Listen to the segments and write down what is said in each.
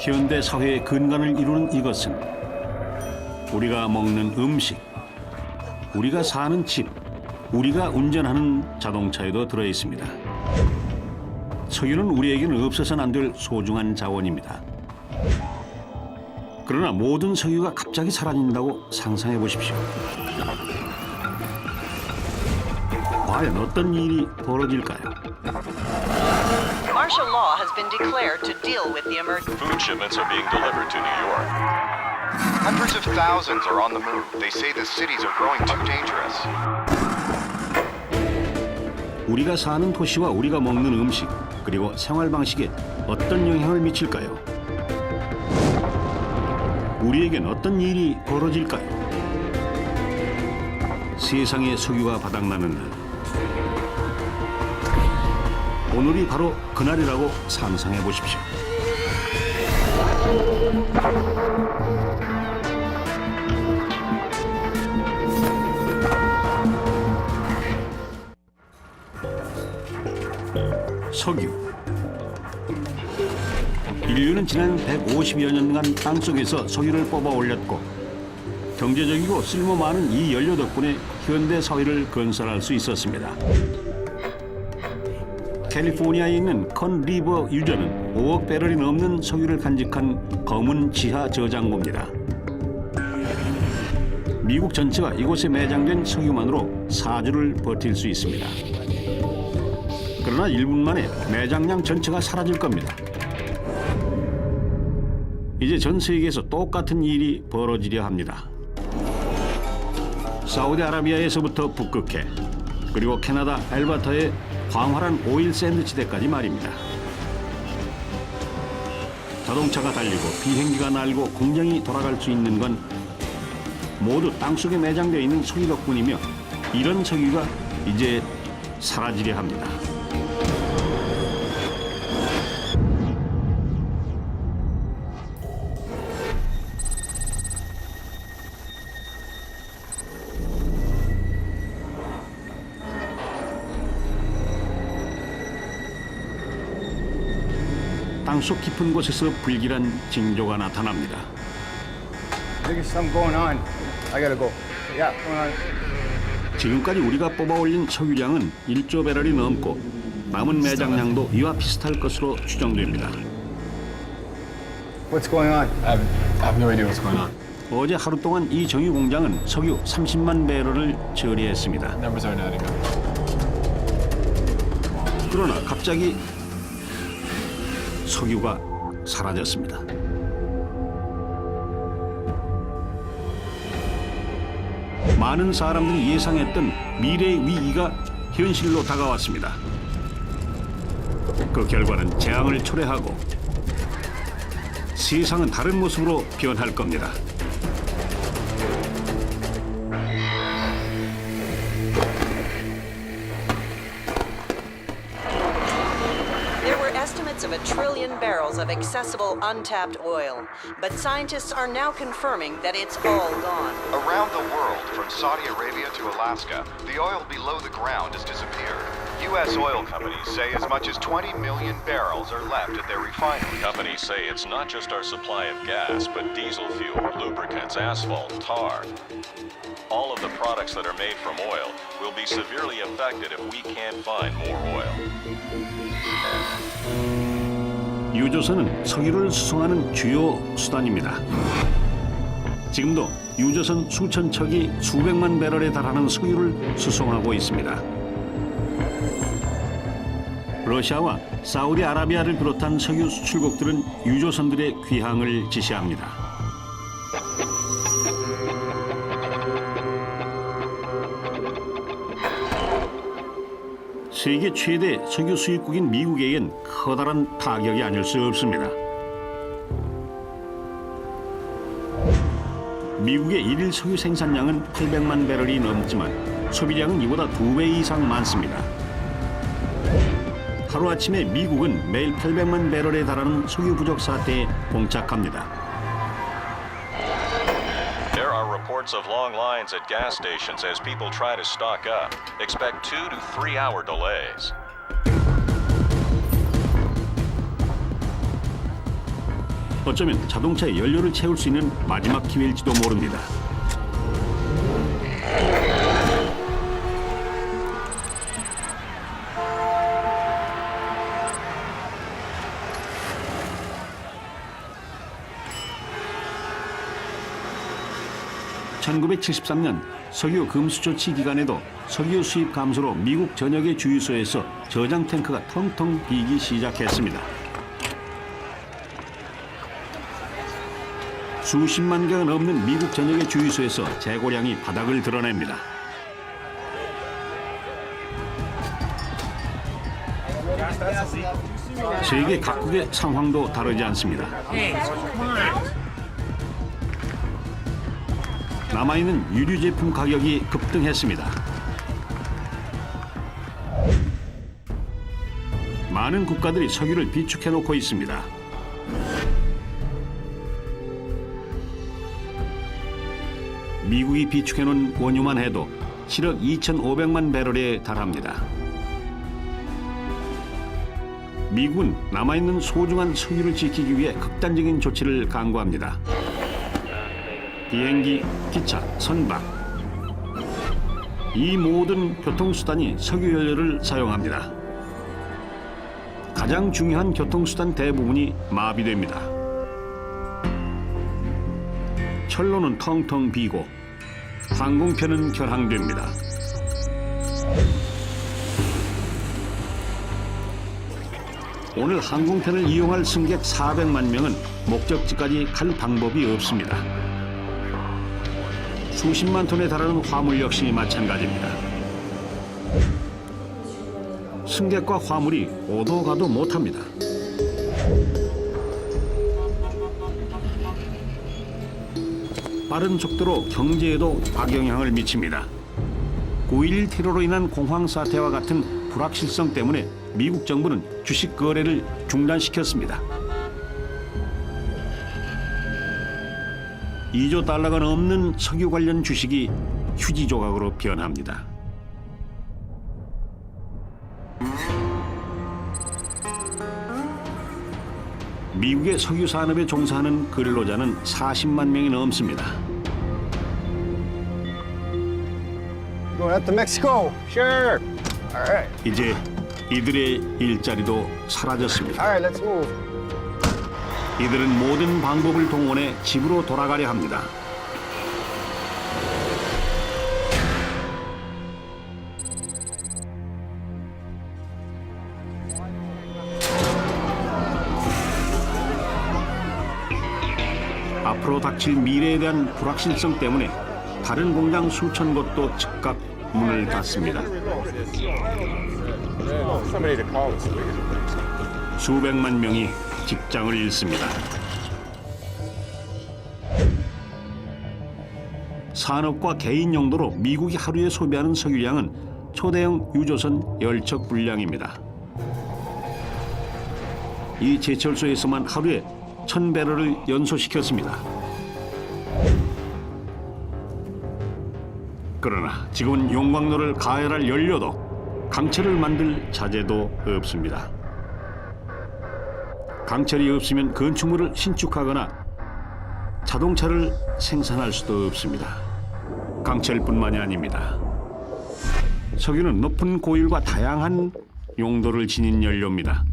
현대 사회의 근간을 이루는 이것은 우리가 먹는 음식, 우리가 사는 집, 우리가 운전하는 자동차에도 들어 있습니다. 석유는 우리에게는 없어서는 안 될 소중한 자원입니다. 그러나 모든 석유가 갑자기 사라진다고 상상해 보십시오. 과연 어떤 일이 벌어질까요? Martial law has been declared to deal with the emergency. Food shipments are being delivered to New York. Hundreds of thousands are on the move. They say the cities are growing too dangerous. 우리가 사는 도시와 우리가 먹는 음식, 그리고 생활 방식에 어떤 영향을 미칠까요? 우리에겐 어떤 일이 벌어질까요? 세상에 석유가 바닥나는 날. 오늘이 바로 그날이라고 상상해 보십시오. 석유. 인류는 지난 150여 년간 땅속에서 석유를 뽑아 올렸고 경제적이고 쓸모 많은 이 연료 덕분에 현대 사회를 건설할 수 있었습니다. 캘리포니아에 있는 컨 리버 유저는 5억 배럴이 넘는 석유를 간직한 검은 지하 저장고입니다. 미국 전체가 이곳에 매장된 석유만으로 4주를 버틸 수 있습니다. 그러나 1분 만에 매장량 전체가 사라질 겁니다. 이제 전 세계에서 똑같은 일이 벌어지려 합니다. 사우디아라비아에서부터 북극해, 그리고 캐나다 알버타의 광활한 오일 샌드 지대까지 말입니다. 자동차가 달리고 비행기가 날고 공장이 돌아갈 수 있는 건 모두 땅속에 매장되어 있는 석유 덕분이며 이런 석유가 이제 사라지려 합니다. 땅속 깊은 곳에서 불길한 징조가 나타납니다. There's something going on. I gotta go. Yeah, going on. 지금까지 우리가 뽑아 올린 석유량은 1조 배럴이 넘고 남은 매장량도 이와 비슷할 것으로 추정됩니다. What's going on? I have no idea what's going on. 어제 하루 동안 이 정유 공장은 석유 30만 배럴을 처리했습니다. Numbers aren't adding up. 그러나 갑자기 석유가 사라졌습니다. 많은 사람들이 예상했던 미래의 위기가 현실로 다가왔습니다. 그 결과는 재앙을 초래하고 세상은 다른 모습으로 변할 겁니다. There were estimates of 1 trillion barrels of accessible untapped oil, but scientists are now confirming that it's all gone. Around the world, from Saudi Arabia to Alaska, the oil below the ground has disappeared. U.S. oil companies say as much as 20 million barrels are left at their refineries. Companies say it's not just our supply of gas, but diesel fuel, lubricants, asphalt, tar. All of the products that are made from oil will be severely affected if we can't find more oil. 유조선은 석유를 수송하는 주요 수단입니다. 지금도 유조선 수천 척이 수백만 배럴에 달하는 석유를 수송하고 있습니다. 러시아와 사우디아라비아를 비롯한 석유 수출국들은 유조선들의 귀향을 지시합니다. 세계 최대 석유 수입국인 미국에겐 커다란 타격이 아닐 수 없습니다. 미국의 일일 석유 생산량은 800만 배럴이 넘지만 소비량은 이보다 2배 이상 많습니다. 하루아침에 미국은 매일 800만 배럴에 달하는 석유 부족 사태에 봉착합니다. There are reports of long lines at gas stations as people try to stock up. Expect 2 to 3 hour delays. 어쩌면 자동차에 연료를 채울 수 있는 마지막 기회일지도 모릅니다. (1973년) 석유 금수 조치 기간에도 석유 수입 감소로 미국 전역의 주유소에서 저장 탱크가 텅텅 비기 시작했습니다. 수십만 개가 넘는 미국 전역의 주유소에서 재고량이 바닥을 드러냅니다. 세계 각국의 상황도 다르지 않습니다. 남아있는 유류 제품 가격이 급등했습니다. 많은 국가들이 석유를 비축해놓고 있습니다. 미국이 비축해놓은 원유만 해도 7억 2,500만 배럴에 달합니다. 미국은 남아있는 소중한 석유를 지키기 위해 극단적인 조치를 강구합니다. 비행기, 기차, 선박 이 모든 교통수단이 석유 연료를 사용합니다. 가장 중요한 교통수단 대부분이 마비됩니다. 철로는 텅텅 비고 항공편은 결항됩니다. 오늘 항공편을 이용할 승객 400만 명은 목적지까지 갈 방법이 없습니다. 수십만 톤에 달하는 화물 역시 마찬가지입니다. 승객과 화물이 오도 가도 못합니다. 빠른 속도로 경제에도 악영향을 미칩니다. 9.11 테러로 인한 공황 사태와 같은 불확실성 때문에 미국 정부는 주식 거래를 중단시켰습니다. 2조 달러가 넘는 석유 관련 주식이 휴지 조각으로 변합니다. 미국의 석유 산업에 종사하는 근로자는 40만 명이 넘습니다. Going up to Mexico. Sure. All right. 이제 이들의 일자리도 사라졌습니다. All right, let's move. 이들은 모든 방법을 동원해 집으로 돌아가려 합니다. 앞으로 닥칠 미래에 대한 불확실성 때문에 다른 공장 수천 곳도 즉각 문을 닫습니다. Somebody to call us. 수백만 명이 직장을 잃습니다. 산업과 개인 용도로 미국이 하루에 소비하는 석유량은 초대형 유조선 10척 분량입니다. 이 제철소에서만 하루에 1,000배럴을 연소시켰습니다. 그러나 지금은 용광로를 가열할 연료도 강철을 만들 자재도 없습니다. 강철이 없으면 건축물을 신축하거나 자동차를 생산할 수도 없습니다. 강철뿐만이 아닙니다. 석유는 높은 고율과 다양한 용도를 지닌 연료입니다.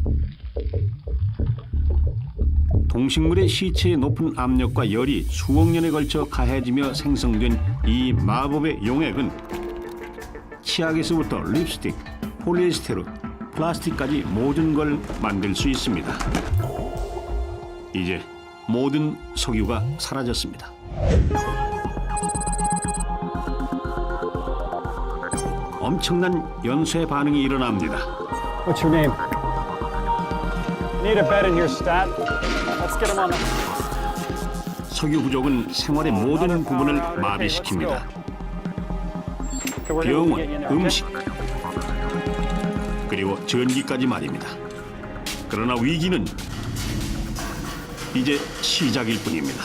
동식물의 시체의 높은 압력과 열이 수억 년에 걸쳐 가해지며 생성된 이 마법의 용액은 치약에서부터 립스틱, 폴리에스테르, 플라스틱까지 모든 걸 만들 수 있습니다. 이제 모든 석유가 사라졌습니다. 엄청난 연쇄 반응이 일어납니다. What's your name? Need a bed in your stat? Let's get him on the... 석유 부족은 생활의 모든 부분을 마비시킵니다. 병원, 음식, 그리고 전기까지 말입니다. 그러나 위기는 이제 시작일 뿐입니다.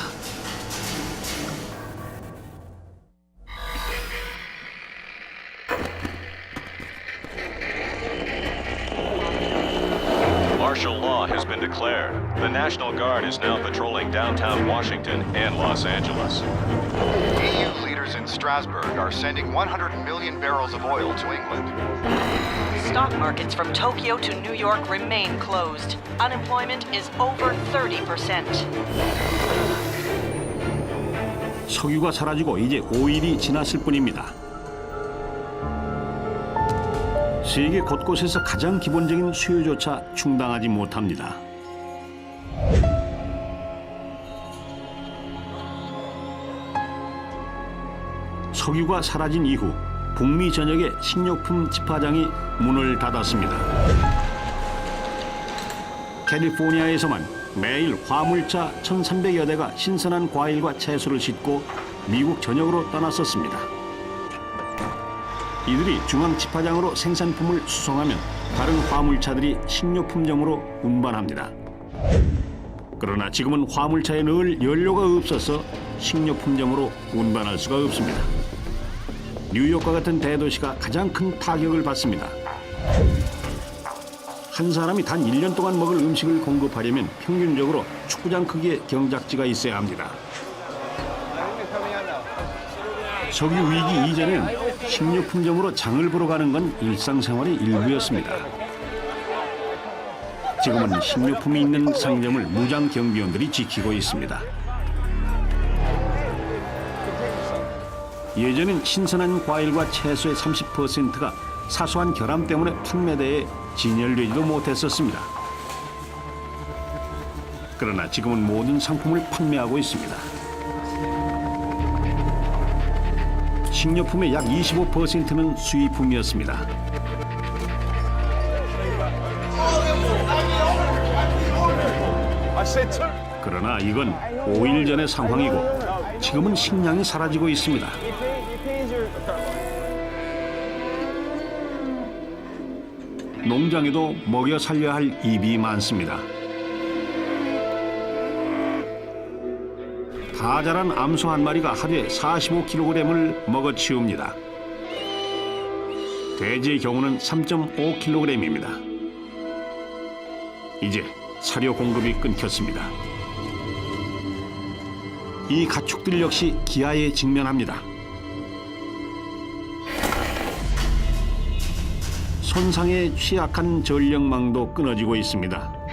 Martial law has been been declared. The National Guard is now patrolling downtown Washington and Los Angeles. EU leaders in Strasbourg are sending 100 million barrels of oil to England. Stock markets from Tokyo to New York remain closed. Unemployment is over 30%. 석유가 사라지고 이제 5일이 지났을 뿐입니다. 세계 곳곳에서 가장 기본적인 수요조차 충당하지 못합니다. 석유가 사라진 이후 북미 전역의 식료품 집화장이 문을 닫았습니다. 캘리포니아에서만 매일 화물차 1,300여 대가 신선한 과일과 채소를 싣고 미국 전역으로 떠났었습니다. 이들이 중앙 집화장으로 생산품을 수송하면 다른 화물차들이 식료품점으로 운반합니다. 그러나 지금은 화물차에 넣을 연료가 없어서 식료품점으로 운반할 수가 없습니다. 뉴욕과 같은 대도시가 가장 큰 타격을 받습니다. 한 사람이 단 1년 동안 먹을 음식을 공급하려면 평균적으로 축구장 크기의 경작지가 있어야 합니다. 석유 위기 이전엔 식료품점으로 장을 보러 가는 건 일상생활의 일부였습니다. 지금은 식료품이 있는 상점을 무장 경비원들이 지키고 있습니다. 예전엔 신선한 과일과 채소의 30%가 사소한 결함 때문에 판매대에 진열되지도 못했었습니다. 그러나 지금은 모든 상품을 판매하고 있습니다. 식료품의 약 25%는 수입품이었습니다. 그러나 이건 5일 전의 상황이고 지금은 식량이 사라지고 있습니다. 농장에도 먹여 살려야 할 입이 많습니다. 다 자란 암소 한 마리가 하루에 45kg을 먹어치웁니다. 돼지의 경우는 3.5kg입니다. 이제 사료 공급이 끊겼습니다. 이 가축들 역시 기아에 직면합니다. 손상에 취약한 전력망도 끊어지고 있습니다.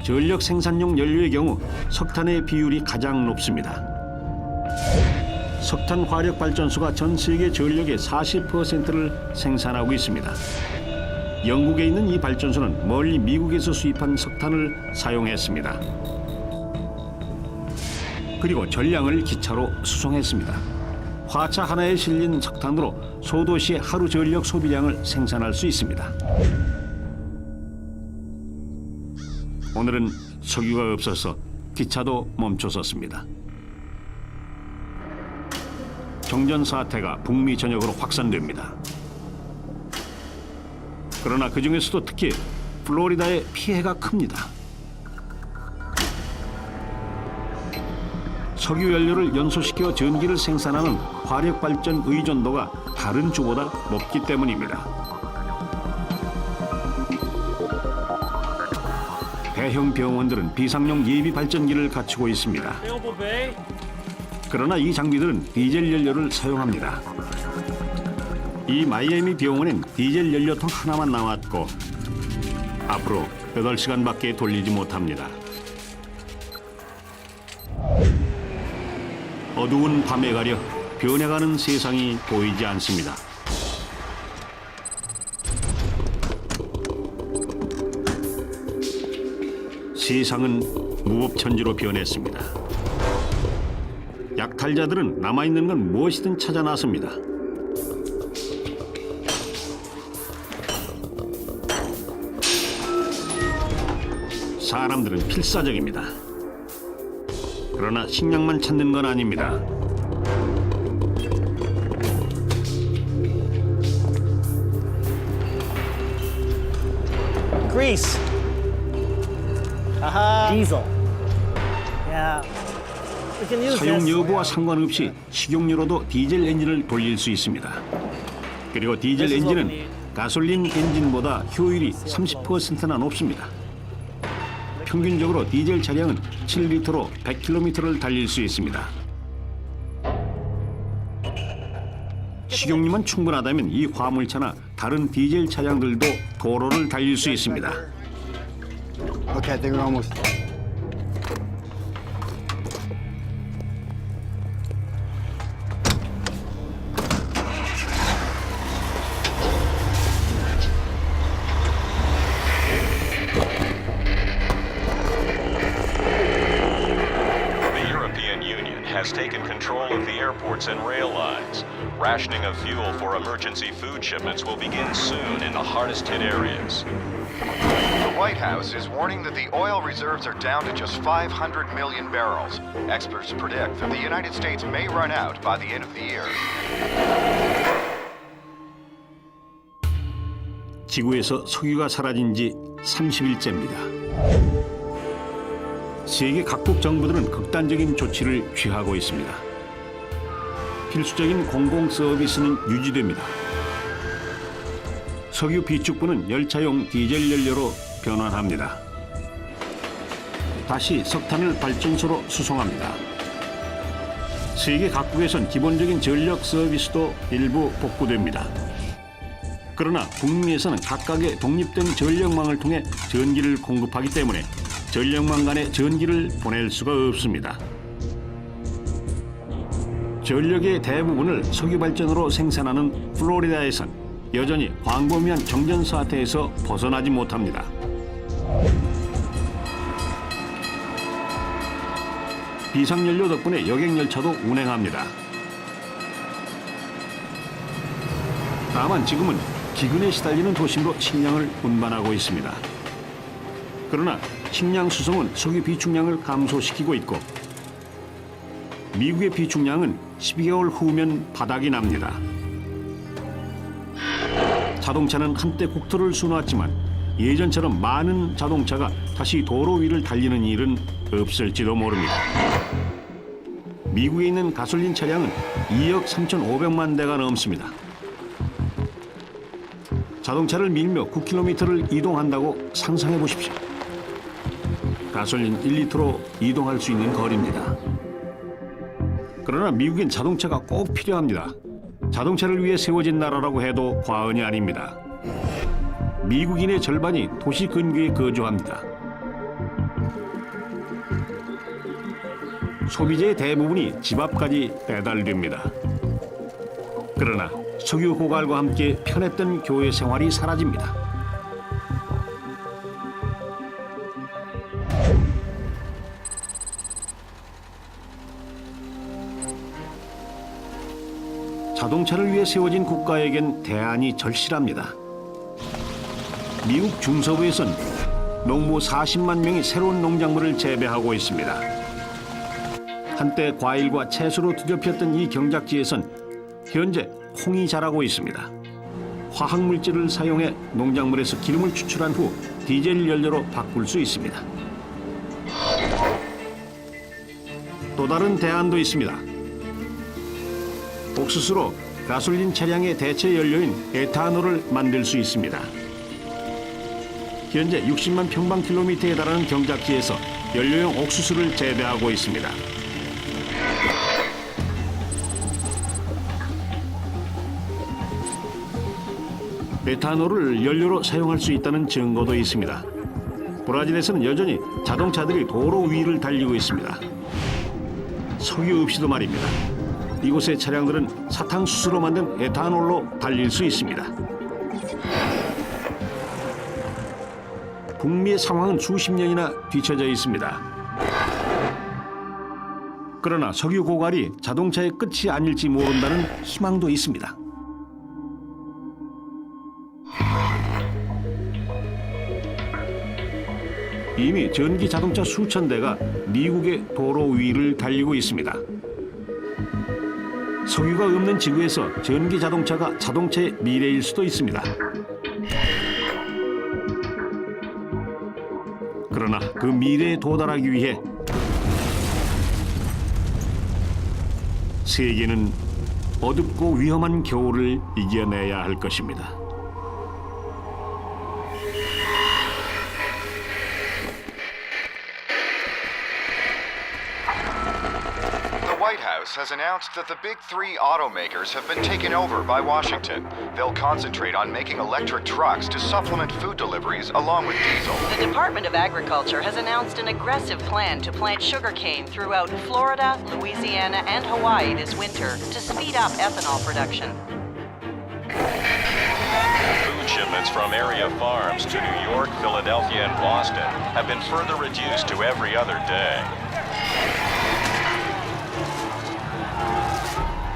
전력 생산용 연료의 경우 석탄의 비율이 가장 높습니다. 석탄 화력 발전소가 전 세계 전력의 40%를 생산하고 있습니다. 영국에 있는 이 발전소는 멀리 미국에서 수입한 석탄을 사용했습니다. 그리고 전량을 기차로 수송했습니다. 화차 하나에 실린 석탄으로 소도시의 하루 전력 소비량을 생산할 수 있습니다. 오늘은 석유가 없어서 기차도 멈춰섰습니다. 정전 사태가 북미 전역으로 확산됩니다. 그러나 그 중에서도 특히 플로리다의 피해가 큽니다. 석유 연료를 연소시켜 전기를 생산하는 화력 발전 의존도가 다른 주보다 높기 때문입니다. 대형 병원들은 비상용 예비 발전기를 갖추고 있습니다. 그러나 이 장비들은 디젤 연료를 사용합니다. 이 마이애미 병원엔 디젤 연료통 하나만 남았고 앞으로 8시간밖에 돌리지 못합니다. 어두운 밤에 가려 변해가는 세상이 보이지 않습니다. 세상은 무법천지로 변했습니다. 약탈자들은 남아있는 건 무엇이든 찾아 나섭니다. 사람들은 필사적입니다. 그러나 식량만 찾는 건 아닙니다. Grease. Diesel. Yeah. We can use 사용 this. 여부와 상관없이 식용유로도 디젤 엔진을 돌릴 수 있습니다. 그리고 디젤 엔진은 가솔린 엔진보다 효율이 30%나 높습니다. 평균적으로 디젤 차량은 7리터로 100km를 달릴 수 있습니다. 식용유만 충분하다면 이 화물차나 다른 디젤 차량들도 도로를 달릴 수 있습니다. Okay, I think we're almost. The European Union has taken control of the airports and rail lines. Rationing of fuel for emergency food shipments will begin soon in the hardest hit areas. The White House is warning that the oil reserves are down to just 500 million barrels. Experts predict that the United States may run out by the end of the year. 지구에서 석유가 사라진 지 30일째입니다. 세계 각국 정부들은 극단적인 조치를 취하고 있습니다. 필수적인 공공 서비스는 유지됩니다. 석유 비축부는 열차용 디젤 연료로 변환합니다. 다시 석탄을 발전소로 수송합니다. 세계 각국에선 기본적인 전력 서비스도 일부 복구됩니다. 그러나 북미에서는 각각의 독립된 전력망을 통해 전기를 공급하기 때문에 전력망 간에 전기를 보낼 수가 없습니다. 전력의 대부분을 석유 발전으로 생산하는 플로리다에선 여전히 광범위한 정전 사태에서 벗어나지 못합니다. 비상연료 덕분에 여객열차도 운행합니다. 다만 지금은 기근에 시달리는 도심으로 식량을 운반하고 있습니다. 그러나 식량 수송은 석유 비축량을 감소시키고 있고 미국의 비축량은 12개월 후면 바닥이 납니다. 자동차는 한때 국토를 수놓았지만 예전처럼 많은 자동차가 다시 도로 위를 달리는 일은 없을지도 모릅니다. 미국에 있는 가솔린 차량은 2억 3,500만 대가 넘습니다. 자동차를 밀며 9km를 이동한다고 상상해 보십시오. 가솔린 1리터로 이동할 수 있는 거리입니다. 그러나 미국엔 자동차가 꼭 필요합니다. 자동차를 위해 세워진 나라라고 해도 과언이 아닙니다. 미국인의 절반이 도시 근교에 거주합니다. 소비재의 대부분이 집 앞까지 배달됩니다. 그러나 석유 고갈과 함께 편했던 교회 생활이 사라집니다. 자동차를 위해 세워진 국가에겐 대안이 절실합니다. 미국 중서부에선 농부 40만 명이 새로운 농작물을 재배하고 있습니다. 한때 과일과 채소로 뒤덮였던 이 경작지에선 현재 콩이 자라고 있습니다. 화학물질을 사용해 농작물에서 기름을 추출한 후 디젤 연료로 바꿀 수 있습니다. 또 다른 대안도 있습니다. 옥수수로 가솔린 차량의 대체 연료인 에탄올을 만들 수 있습니다. 현재 60만 평방킬로미터에 달하는 경작지에서 연료용 옥수수를 재배하고 있습니다. 에탄올을 연료로 사용할 수 있다는 증거도 있습니다. 브라질에서는 여전히 자동차들이 도로 위를 달리고 있습니다. 석유 없이도 말입니다. 이곳의 차량들은 사탕수수로 만든 에탄올로 달릴 수 있습니다. 북미의 상황은 수십 년이나 뒤처져 있습니다. 그러나 석유 고갈이 자동차의 끝이 아닐지 모른다는 희망도 있습니다. 이미 전기 자동차 수천 대가 미국의 도로 위를 달리고 있습니다. 석유가 없는 지구에서 전기 자동차가 자동차의 미래일 수도 있습니다. 그러나 그 미래에 도달하기 위해 세계는 어둡고 위험한 겨울을 이겨내야 할 것입니다. Congress has announced that the big three automakers have been taken over by Washington. They'll concentrate on making electric trucks to supplement food deliveries along with diesel. The Department of Agriculture has announced an aggressive plan to plant sugarcane throughout Florida, Louisiana, and Hawaii this winter to speed up ethanol production. Food shipments from area farms to New York, Philadelphia, and Boston have been further reduced to every other day.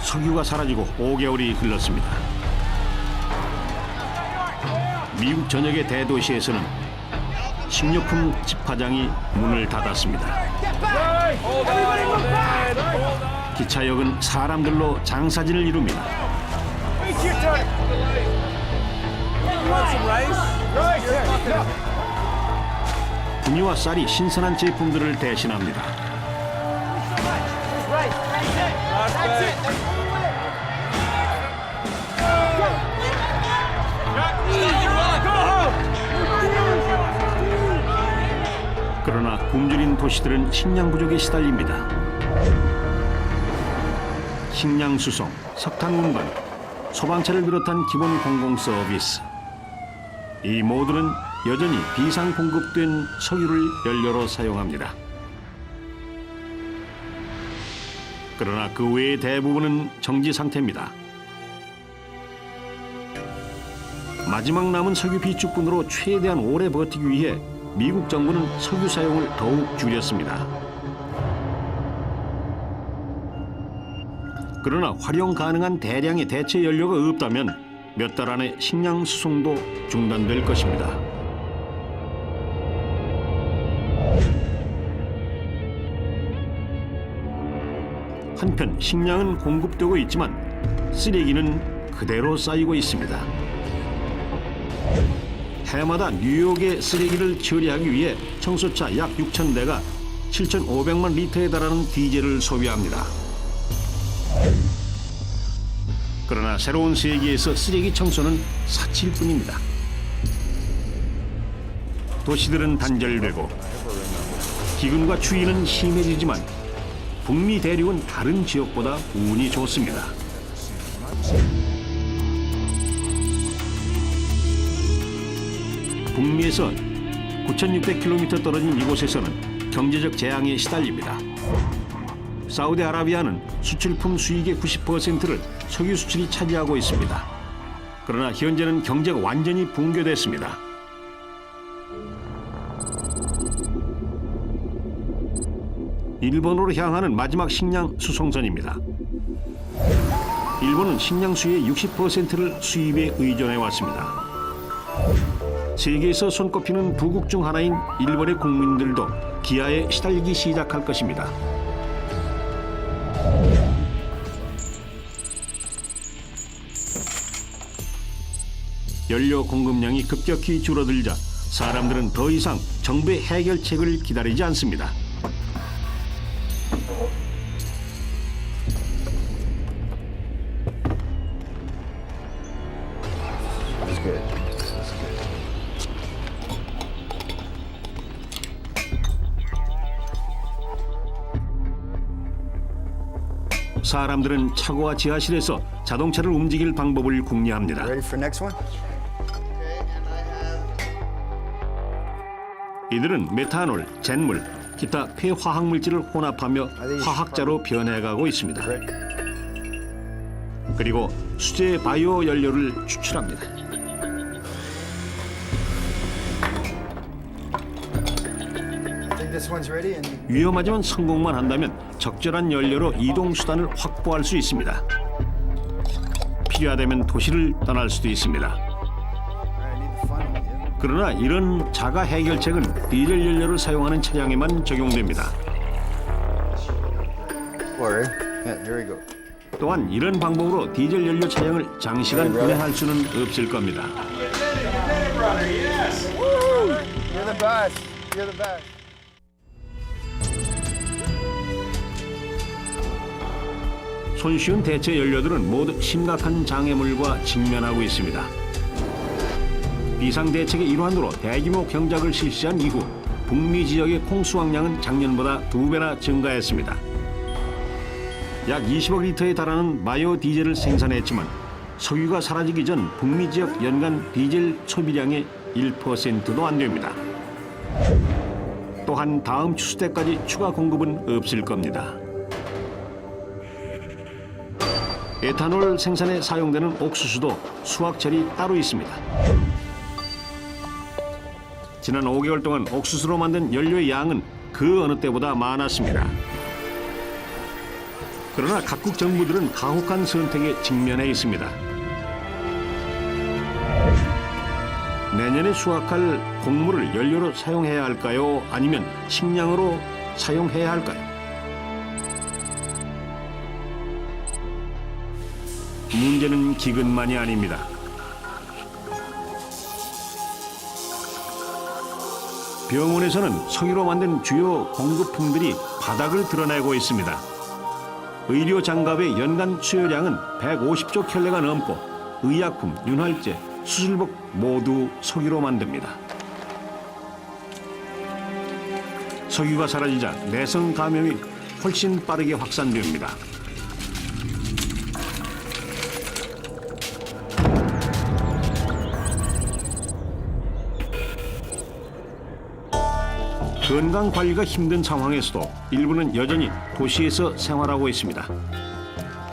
석유가 사라지고 5개월이 흘렀습니다. 미국 전역의 대도시에서는 식료품 집화장이 문을 닫았습니다. 기차역은 사람들로 장사진을 이룹니다. 분유와 쌀이 신선한 제품들을 대신합니다. 그러나 굶주린 도시들은 식량 부족에 시달립니다. 식량 수송, 석탄 운반, 소방차를 비롯한 기본 공공 서비스. 이 모두는 여전히 비상 공급된 석유를 연료로 사용합니다. 그러나 그 외의 대부분은 정지 상태입니다. 마지막 남은 석유 비축분으로 최대한 오래 버티기 위해 미국 정부는 석유 사용을 더욱 줄였습니다. 그러나 활용 가능한 대량의 대체 연료가 없다면 몇 달 안에 식량 수송도 중단될 것입니다. 한편 식량은 공급되고 있지만 쓰레기는 그대로 쌓이고 있습니다. 해마다 뉴욕의 쓰레기를 처리하기 위해 청소차 약 6,000대가 7,500만 리터에 달하는 디젤을 소비합니다. 그러나 새로운 세계에서 쓰레기 청소는 사치일 뿐입니다. 도시들은 단절되고 기근과 추위는 심해지지만 북미 대륙은 다른 지역보다 운이 좋습니다. 북미에서 9,600km 떨어진 이곳에서는 경제적 재앙에 시달립니다. 사우디아라비아는 수출품 수익의 90%를 석유 수출이 차지하고 있습니다. 그러나 현재는 경제가 완전히 붕괴됐습니다. 일본으로 향하는 마지막 식량 수송선입니다. 일본은 식량 수의 60%를 수입에 의존해 왔습니다. 세계에서 손꼽히는 두 국 중 하나인 일본의 국민들도 기아에 시달리기 시작할 것입니다. 연료 공급량이 급격히 줄어들자 사람들은 더 이상 정부의 해결책을 기다리지 않습니다. 사람들은 차고와 지하실에서 자동차를 움직일 방법을 궁리합니다. Ready for next one? 이들은 메탄올, 잿물, 기타 폐화학 물질을 혼합하며 화학자로 변해가고 있습니다. 그리고 수제 바이오 연료를 추출합니다. I think this one's ready and 위험하지만 성공만 한다면 적절한 연료로 이동 수단을 확보할 수 있습니다. 필요하다면 도시를 떠날 수도 있습니다. I need the funnel. Yeah. 그러나 이런 자가 해결책은 디젤 연료를 사용하는 차량에만 적용됩니다. Or, yeah, here we go. 또한 이런 방법으로 디젤 연료 차량을 장시간 운행할 수는 없을 겁니다. You're the best. You're the best. 손쉬운 대체 연료들은 모두 심각한 장애물과 직면하고 있습니다. 비상대책의 일환으로 대규모 경작을 실시한 이후 북미 지역의 콩 수확량은 작년보다 2배나 증가했습니다. 약 20억 리터에 달하는 바이오 디젤을 생산했지만 석유가 사라지기 전 북미 지역 연간 디젤 소비량의 1%도 안 됩니다. 또한 다음 추수 때까지 추가 공급은 없을 겁니다. 에탄올 생산에 사용되는 옥수수도 수확철이 따로 있습니다. 지난 5개월 동안 옥수수로 만든 연료의 양은 그 어느 때보다 많았습니다. 그러나 각국 정부들은 가혹한 선택에 직면해 있습니다. 내년에 수확할 곡물을 연료로 사용해야 할까요? 아니면 식량으로 사용해야 할까요? 문제는 기근만이 아닙니다. 병원에서는 석유로 만든 주요 공급품들이 바닥을 드러내고 있습니다. 의료 장갑의 연간 수요량은 150조 켤레가 넘고 의약품, 윤활제, 수술복 모두 석유로 만듭니다. 석유가 사라지자 내성 감염이 훨씬 빠르게 확산됩니다. 건강 관리가 힘든 상황에서도 일부는 여전히 도시에서 생활하고 있습니다.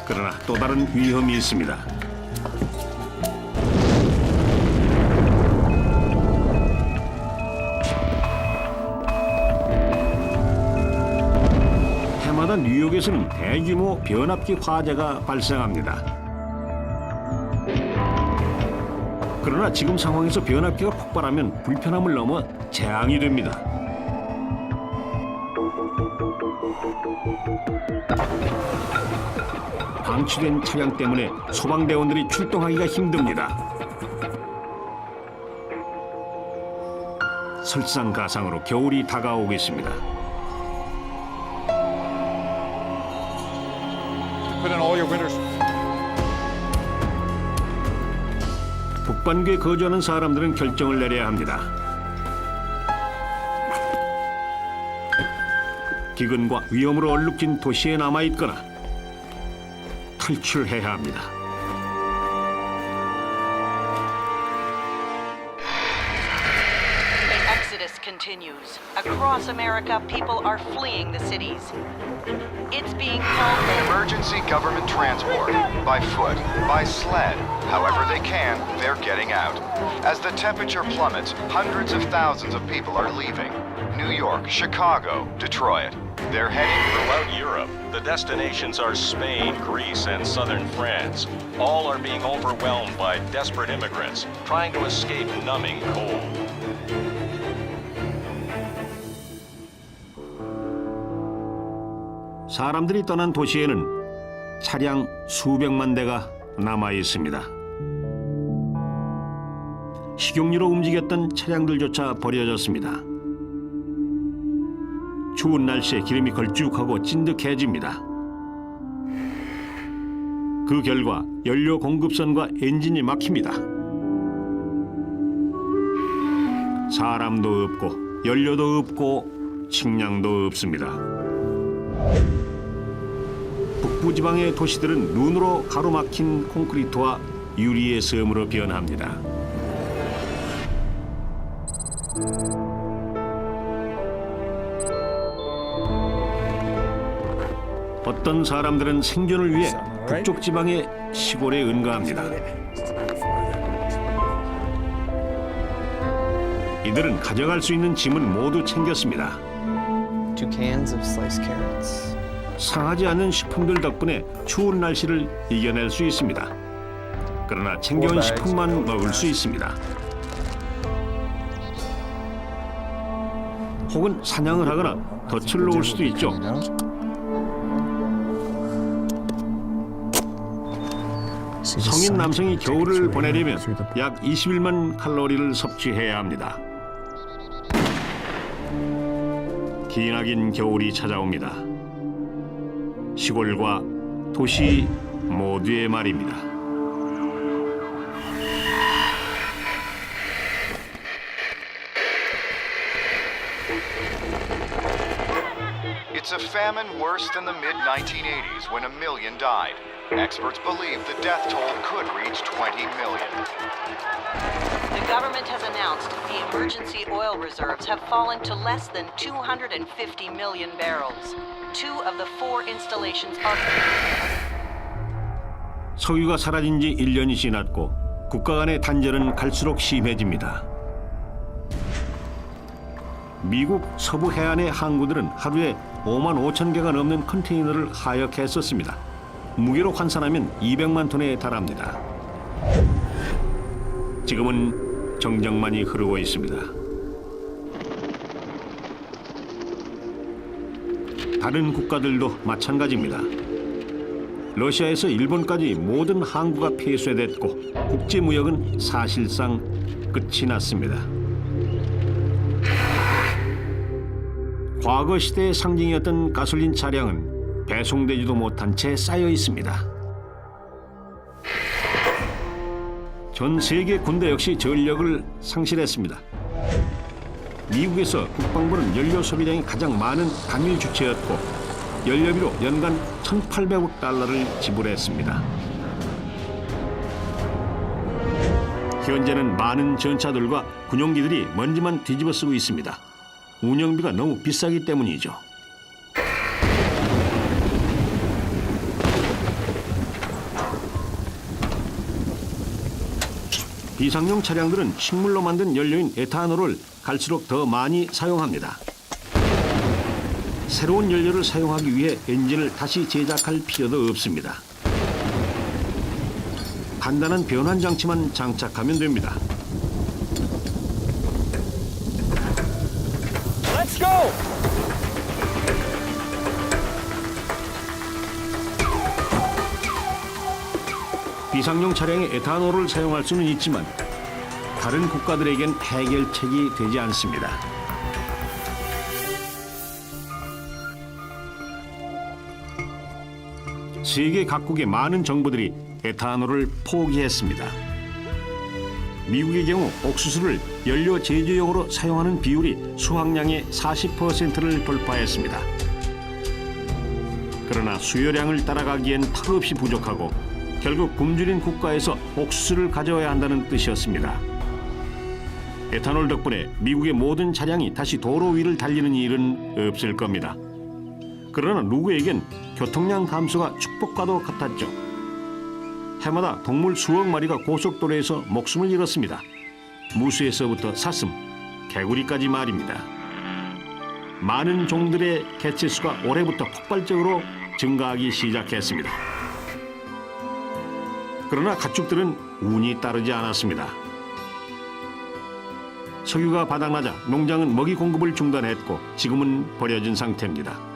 그러나 또 다른 위험이 있습니다. 해마다 뉴욕에서는 대규모 변압기 화재가 발생합니다. 그러나 지금 상황에서 변압기가 폭발하면 불편함을 넘어 재앙이 됩니다. 방치된 차량 때문에 소방대원들이 출동하기가 힘듭니다. 설상가상으로 겨울이 다가오고 있습니다. Put in all your winters. 북반구에 거주하는 사람들은 결정을 내려야 합니다. 기근과 위험으로 얼룩진 도시에 남아있거나 탈출해야 합니다. The exodus continues. Across America, people are fleeing the cities. It's being called Emergency government transport. By foot, by sled. However they can, they're getting out. As the temperature plummets, hundreds of thousands of people are leaving. New York, Chicago, Detroit. They're heading Throughout Europe, the destinations are Spain, Greece, and southern France. All are being overwhelmed by desperate immigrants trying to escape numbing cold. 사람들이 떠난 도시에는 차량 수백만 대가 남아 있습니다. 식용유로 움직였던 차량들조차 버려졌습니다. 추운 날씨에 기름이 걸쭉하고 찐득해집니다. 그 결과 연료 공급선과 엔진이 막힙니다. 사람도 없고 연료도 없고 식량도 없습니다. 북부지방의 도시들은 눈으로 가로막힌 콘크리트와 유리의 섬으로 변합니다. 어떤 사람들은 생존을 위해 북쪽 지방의 시골에 은가합니다. 이들은 가져갈 수 있는 짐은 모두 챙겼습니다. 2 cans of sliced carrots. 상하지 않는 식품들 덕분에 추운 날씨를 이겨낼 수 있습니다. 그러나 챙겨온 식품만 먹을 수 있습니다. 혹은 사냥을 하거나 덫을 놓을 수도 있죠. 성인 남성이 겨울을 보내려면 약 21만 칼로리를 섭취해야 합니다. 기나긴 겨울이 찾아옵니다. 시골과 도시 모두의 말입니다. It's a famine worse than the mid-1980s when 1 million died. Experts believe the death toll could reach 20 million. The government has announced the emergency oil reserves have fallen to less than 250 million barrels. 2 of the 4 installations are... 석유가 사라진 지 1년이 지났고 국가 간의 단절은 갈수록 심해집니다. 미국 서부 해안의 항구들은 하루에 5만 5천 개가 넘는 컨테이너를 하역했었습니다. 무게로 환산하면 200만 톤에 달합니다. 지금은 정적만이 흐르고 있습니다. 다른 국가들도 마찬가지입니다. 러시아에서 일본까지 모든 항구가 폐쇄됐고 국제무역은 사실상 끝이 났습니다. 과거 시대의 상징이었던 가솔린 차량은 배송되지도 못한 채 쌓여 있습니다. 전 세계 군대 역시 전력을 상실했습니다. 미국에서 국방부는 연료 소비량이 가장 많은 단일 주체였고 연료비로 연간 1,800억 달러를 지불했습니다. 현재는 많은 전차들과 군용기들이 먼지만 뒤집어 쓰고 있습니다. 운영비가 너무 비싸기 때문이죠. 비상용 차량들은 식물로 만든 연료인 에탄올을 갈수록 더 많이 사용합니다. 새로운 연료를 사용하기 위해 엔진을 다시 제작할 필요도 없습니다. 간단한 변환 장치만 장착하면 됩니다. Let's go! 비상용 차량에 에탄올을 사용할 수는 있지만 다른 국가들에겐 해결책이 되지 않습니다. 세계 각국의 많은 정부들이 에탄올을 포기했습니다. 미국의 경우 옥수수를 연료 제조용으로 사용하는 비율이 수확량의 40%를 돌파했습니다. 그러나 수요량을 따라가기엔 턱없이 부족하고 결국 굶주린 국가에서 옥수수를 가져와야 한다는 뜻이었습니다. 에탄올 덕분에 미국의 모든 차량이 다시 도로 위를 달리는 일은 없을 겁니다. 그러나 누구에겐 교통량 감소가 축복과도 같았죠. 해마다 동물 수억 마리가 고속도로에서 목숨을 잃었습니다. 무수에서부터 사슴, 개구리까지 말입니다. 많은 종들의 개체수가 올해부터 폭발적으로 증가하기 시작했습니다. 그러나 가축들은 운이 따르지 않았습니다. 석유가 바닥나자 농장은 먹이 공급을 중단했고 지금은 버려진 상태입니다.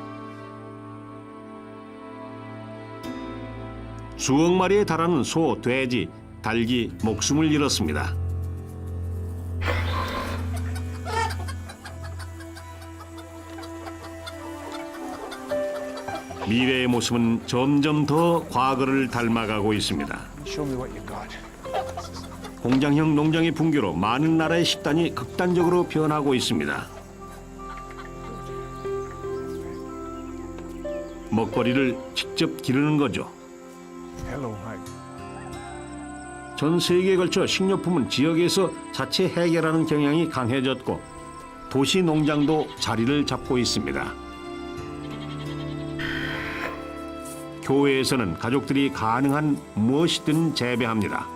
수억 마리에 달하는 소, 돼지, 닭이 목숨을 잃었습니다. 미래의 모습은 점점 더 과거를 닮아가고 있습니다. Show me what you got. 공장형 농장의 붕괴로 많은 나라의 식단이 극단적으로 변하고 있습니다. 먹거리를 직접 기르는 거죠. Hello, Mike. 전 세계에 걸쳐 식료품은 지역에서 자체 해결하는 경향이 강해졌고 도시 농장도 자리를 잡고 있습니다. 교회에서는 가족들이 가능한 무엇이든 재배합니다.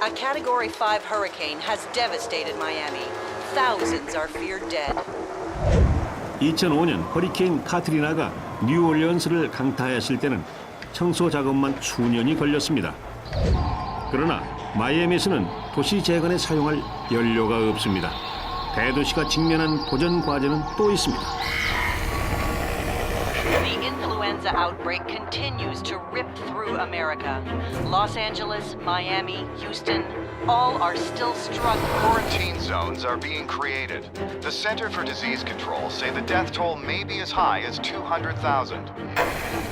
A Category 5 hurricane has devastated Miami. Thousands are feared dead. 2005년 허리케인 카트리나가 뉴올리언스를 강타했을 때는 청소 작업만 수년이 걸렸습니다. 그러나 마이애미에서는 도시 재건에 사용할 연료가 없습니다. 대도시가 직면한 도전 과제는 또 있습니다. The influenza outbreak continues to rip through America. Los Angeles, Miami, Houston, all are still struggling. Quarantine zones are being created. The Center for Disease Control say the death toll may be as high as 200,000.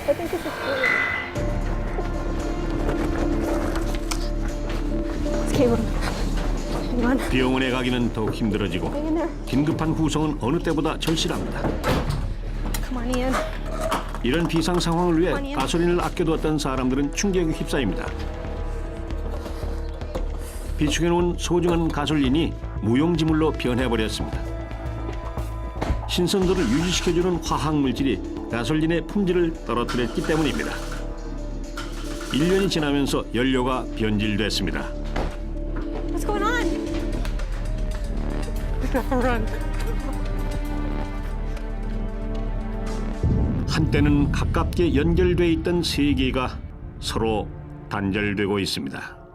I think this is good. It's cable. Hang on. 병원에 가기는 더욱 힘들어지고 Hang in there. 긴급한 후송은 어느 때보다 절실합니다. Come on, Ian. 이런 비상 상황을 위해 가솔린을 아껴두었던 사람들은 충격에 휩싸입니다. 비축해놓은 소중한 가솔린이 무용지물로 변해버렸습니다. 신선도를 유지시켜주는 화학물질이 가솔린의 품질을 떨어뜨렸기 때문입니다. 1년이 지나면서 연료가 변질됐습니다. What's going on? 한때는 가깝게 연결돼 있던 세계가 서로 단절되고 있습니다.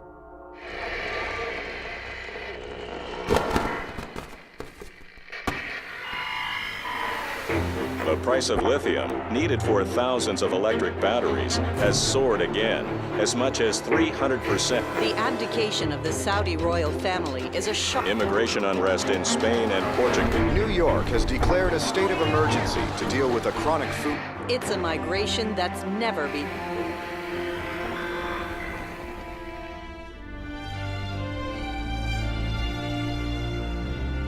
The price of lithium, needed for thousands of electric batteries, has soared again, as much as 300%. The abdication of the Saudi royal family is a shock. Immigration unrest in Spain and Portugal. New York has declared a state of emergency to deal with a chronic food. It's a migration that's never been.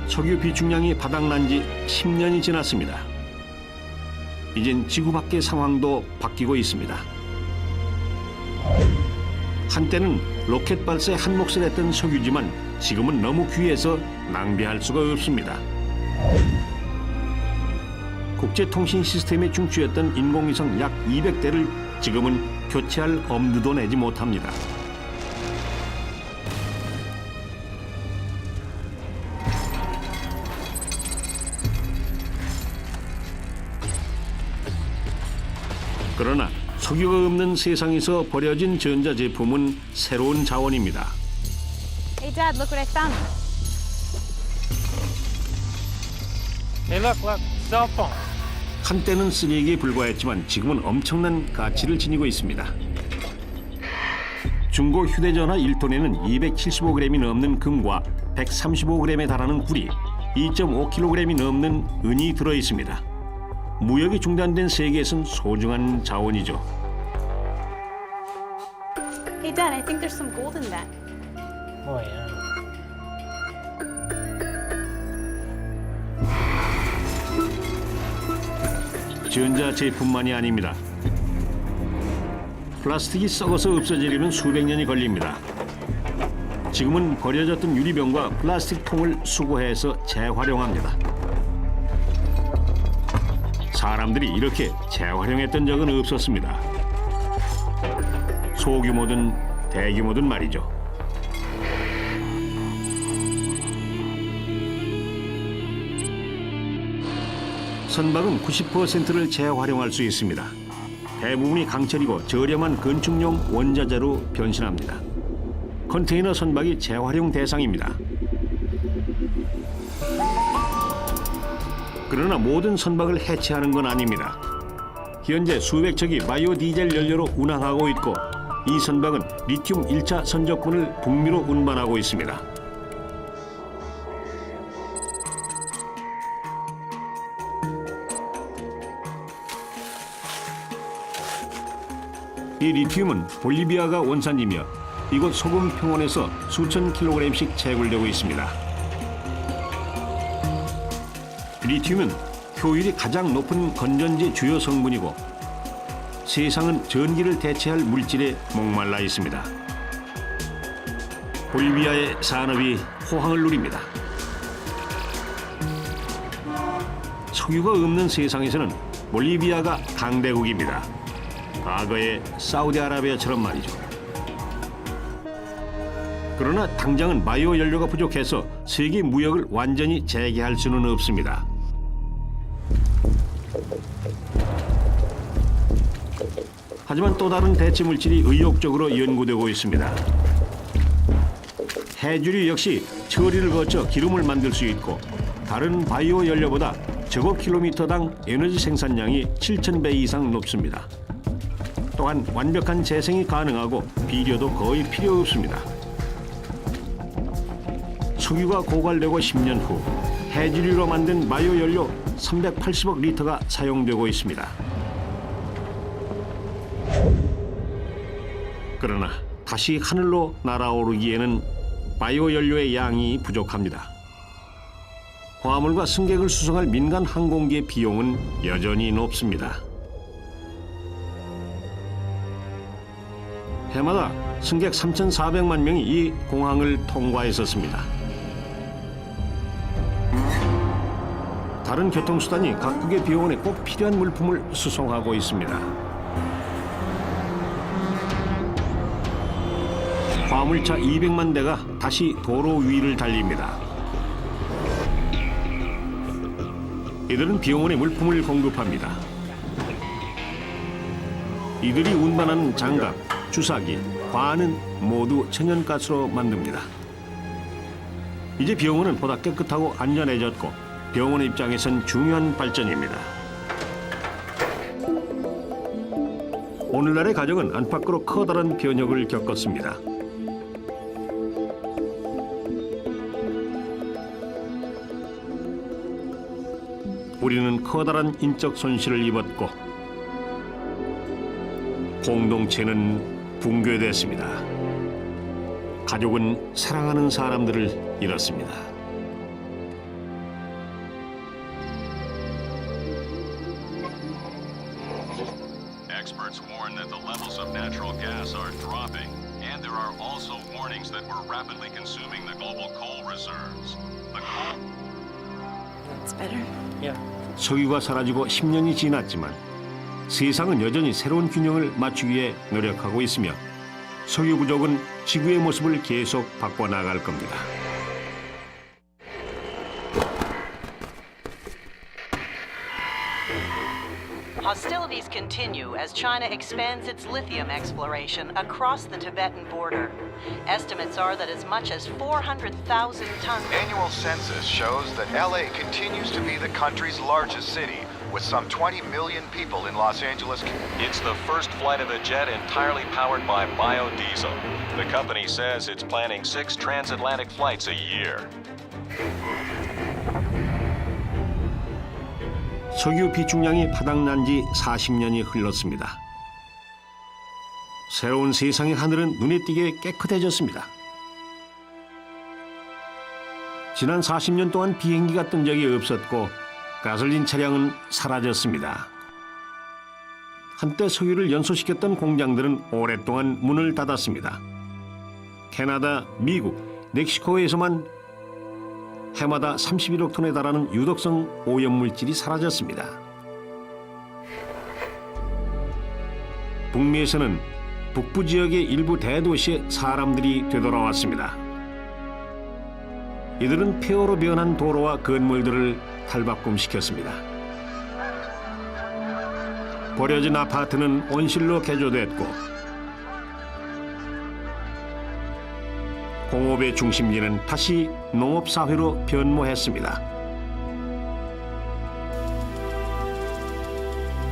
석유 비축량이 바닥난 지 10년이 지났습니다. 이젠 지구 밖의 상황도 바뀌고 있습니다. 한때는 로켓 발사에 한 몫을 했던 석유지만 지금은 너무 귀해서 낭비할 수가 없습니다. 국제통신 시스템의 중추였던 인공위성 약 200대를 지금은 교체할 엄두도 내지 못합니다. 그러나 석유가 없는 세상에서 버려진 전자제품은 새로운 자원입니다. Hey, Dad, look what I found. Hey, look, cell phone. 한때는 쓰레기에 불과했지만 지금은 엄청난 가치를 지니고 있습니다. 중고 휴대전화 1톤에는 275g이 넘는 금과 135g에 달하는 구리, 2.5kg이 넘는 은이 들어 있습니다. 무역이 중단된 세계에선 소중한 자원이죠. Hey, Dad, I think there's some gold in that. Oh, yeah. 전자제품만이 아닙니다. 플라스틱이 썩어서 없어지려면 수백 년이 걸립니다. 지금은 버려졌던 유리병과 플라스틱 통을 수거해서 재활용합니다. 사람들이 이렇게 재활용했던 적은 없었습니다. 소규모든 대규모든 말이죠. 선박은 90%를 재활용할 수 있습니다. 대부분이 강철이고 저렴한 건축용 원자재로 변신합니다. 컨테이너 선박이 재활용 대상입니다. 그러나 모든 선박을 해체하는 건 아닙니다. 현재 수백 척이 바이오 디젤 연료로 운항하고 있고 이 선박은 리튬 1차 선적분을 북미로 운반하고 있습니다. 이 리튬은 볼리비아가 원산이며 이곳 소금 평원에서 수천 킬로그램씩 채굴되고 있습니다. 리튬은 효율이 가장 높은 건전지 주요 성분이고 세상은 전기를 대체할 물질에 목말라 있습니다. 볼리비아의 산업이 호황을 누립니다. 석유가 없는 세상에서는 볼리비아가 강대국입니다. 과거의 사우디아라비아처럼 말이죠. 그러나 당장은 바이오 연료가 부족해서 세계 무역을 완전히 재개할 수는 없습니다. 하지만 또 다른 대체 물질이 의욕적으로 연구되고 있습니다. 해주류 역시 처리를 거쳐 기름을 만들 수 있고 다른 바이오 연료보다 제곱킬로미터당 에너지 생산량이 7,000배 이상 높습니다. 또한 완벽한 재생이 가능하고 비료도 거의 필요 없습니다. 석유가 고갈되고 10년 후 해지류로 만든 바이오 연료 380억 리터가 사용되고 있습니다. 그러나 다시 하늘로 날아오르기에는 바이오 연료의 양이 부족합니다. 화물과 승객을 수송할 민간 항공기의 비용은 여전히 높습니다. 해마다 승객 3,400만 명이 이 공항을 통과했었습니다. 다른 교통수단이 각국의 비용원에 꼭 필요한 물품을 수송하고 있습니다. 화물차 200만 대가 다시 도로 위를 달립니다. 이들은 비용원에 물품을 공급합니다. 이들이 운반하는 장갑, 주사기, 관은 모두 천연가스로 만듭니다. 이제 비용원은 보다 깨끗하고 안전해졌고 병원의 입장에선 중요한 발전입니다. 오늘날의 가정은 안팎으로 커다란 변혁을 겪었습니다. 우리는 커다란 인적 손실을 입었고 공동체는 붕괴됐습니다. 가족은 사랑하는 사람들을 잃었습니다. Experts warn that the levels of natural gas are dropping, and there are also warnings that we're rapidly consuming the global coal reserves. The coal It's better. Yeah. 석유가 사라지고 10년이 지났지만 세상은 여전히 새로운 균형을 맞추기 위해 노력하고 있으며 석유 부족은 지구의 모습을 계속 바꿔나갈 겁니다. Hostilities continue as China expands its lithium exploration across the Tibetan border. Estimates are that as much as 400,000 tons. Annual census shows that LA continues to be the country's largest city, with some 20 million people in Los Angeles. It's the first flight of a jet entirely powered by biodiesel. The company says it's planning 6 transatlantic flights a year. 석유 비축량이 바닥난 지 40년이 흘렀습니다. 새로운 세상의 하늘은 눈에 띄게 깨끗해졌습니다. 지난 40년 동안 비행기가 뜬 적이 없었고 가솔린 차량은 사라졌습니다. 한때 석유를 연소시켰던 공장들은 오랫동안 문을 닫았습니다. 캐나다, 미국, 멕시코에서만 해마다 31억 톤에 달하는 유독성 오염물질이 사라졌습니다. 북미에서는 북부 지역의 일부 대도시에 사람들이 되돌아왔습니다. 이들은 폐허로 변한 도로와 건물들을 탈바꿈시켰습니다. 버려진 아파트는 온실로 개조됐고 공업의 중심지는 다시 농업사회로 변모했습니다.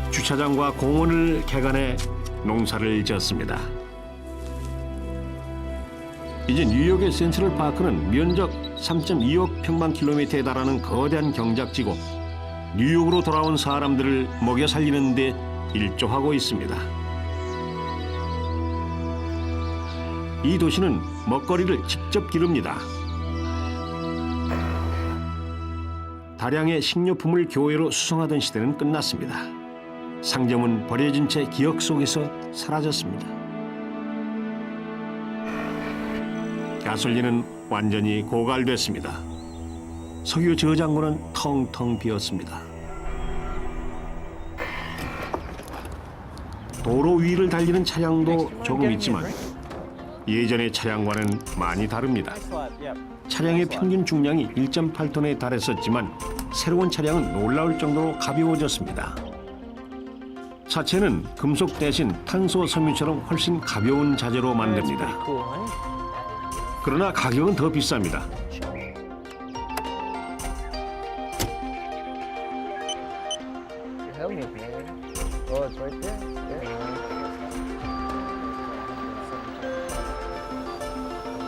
주차장과 공원을 개간해 농사를 지었습니다. 이제 뉴욕의 센트럴 파크는 면적 3.2억 평방킬로미터에 달하는 거대한 경작지고 뉴욕으로 돌아온 사람들을 먹여 살리는 데 일조하고 있습니다. 이 도시는 먹거리를 직접 기릅니다. 다량의 식료품을 교회로 수송하던 시대는 끝났습니다. 상점은 버려진 채 기억 속에서 사라졌습니다. 가솔린은 완전히 고갈됐습니다. 석유 저장고는 텅텅 비었습니다. 도로 위를 달리는 차량도 조금 있지만 예전의 차량과는 많이 다릅니다. 차량의 평균 중량이 1.8톤에 달했었지만 새로운 차량은 놀라울 정도로 가벼워졌습니다. 차체는 금속 대신 탄소 섬유처럼 훨씬 가벼운 자재로 만듭니다. 그러나 가격은 더 비쌉니다.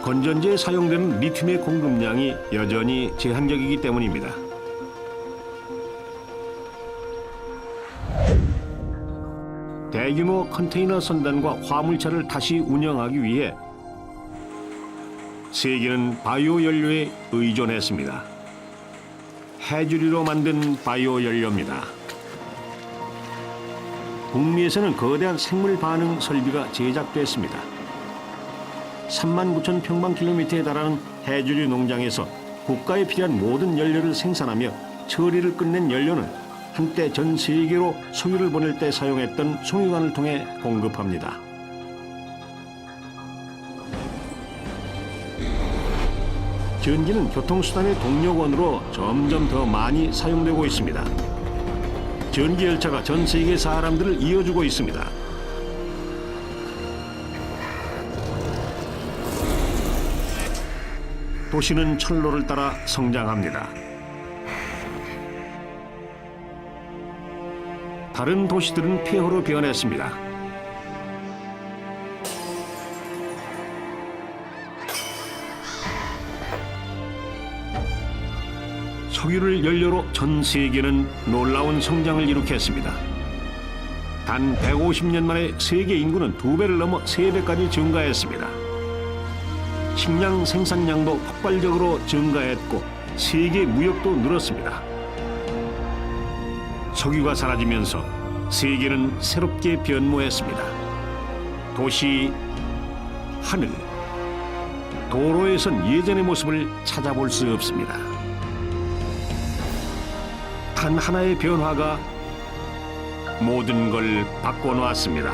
건전지에 사용되는 리튬의 공급량이 여전히 제한적이기 때문입니다. 대규모 컨테이너 선단과 화물차를 다시 운영하기 위해 세계는 바이오 연료에 의존했습니다. 해주리로 만든 바이오 연료입니다. 북미에서는 거대한 생물 반응 설비가 제작됐습니다. 39,000평방킬로미터에 달하는 해주리 농장에서 국가에 필요한 모든 연료를 생산하며 처리를 끝낸 연료는 한때 전 세계로 소유를 보낼 때 사용했던 송유관을 통해 공급합니다. 전기는 교통수단의 동력원으로 점점 더 많이 사용되고 있습니다. 전기 열차가 전 세계 사람들을 이어주고 있습니다. 도시는 철로를 따라 성장합니다. 다른 도시들은 폐허로 변했습니다. 석유를 연료로 전 세계는 놀라운 성장을 이룩했습니다. 단 150년 만에 세계 인구는 2배를 넘어 3배까지 증가했습니다. 식량 생산량도 폭발적으로 증가했고 세계 무역도 늘었습니다. 석유가 사라지면서 세계는 새롭게 변모했습니다. 도시, 하늘, 도로에선 예전의 모습을 찾아볼 수 없습니다. 단 하나의 변화가 모든 걸 바꿔놓았습니다.